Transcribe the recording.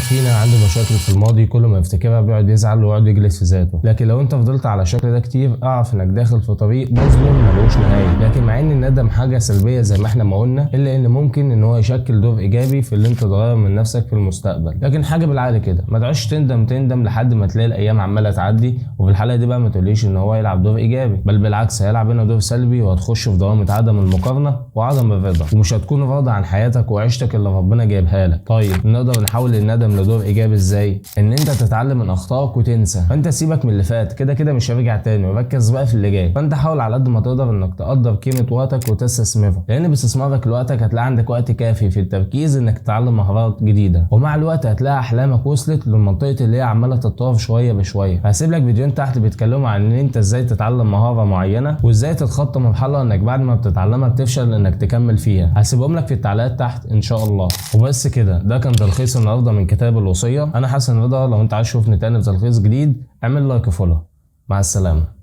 فينا عنده مشاكل في الماضي، كل ما يفتكرها بيقعد يزعل ويقعد يجلس في ذاته. لكن لو انت فضلت على الشكل ده كتير اعرف انك داخل في طريق مظلم ملوش نهايه. لكن مع ان الندم حاجه سلبيه زي ما احنا ما قلنا، الا ان ممكن ان هو يشكل دور ايجابي في اللي انت تغير من نفسك في المستقبل. لكن حاجه بالعقل كده، ما تقعدش تندم لحد ما تلاقي الايام عماله تعدي، وفي الحاله دي بقى ما تقوليش ان هو يلعب دور ايجابي، بل بالعكس هيلعب هنا دور سلبي، وهتخش في دوامه عدم المقارنه وعدم الرضا، ومش هتكون راضي عن حياتك وعيشتك اللي ربنا جايبها لك. طيب نقدر نحول الندم لدور ايجابي ازاي؟ ان انت تتعلم من اخطائك وتنسى. فانت سيبك من اللي فات، كده كده مش هيرجع تاني، وركز بقى في اللي جاي. فانت حاول على قد ما تقدر انك تقدر قيمه وقتك وتستثمره، لان باستثمارك لوقتك هتلاقي عندك وقت كافي في التركيز انك تتعلم مهارات جديده، ومع الوقت هتلاقي احلامك وصلت للمنطقه اللي هي عماله تتطور شويه بشويه. هسيب لك فيديوهين تحت بيتكلموا عن ان انت ازاي تتعلم مهاره معينه، وازاي تتخطى مرحله انك بعد ما بتتعلمها بتفشل انك تكمل فيها. هسيبهم لك في التعليقات تحت ان شاء الله. وبس كده، ده كان تلخيص النهارده من كتاب الوصيه. انا حسن رضا. لو انت عايز تشوفني تاني في تلخيص جديد اعمل لايك وفولو. مع السلامه.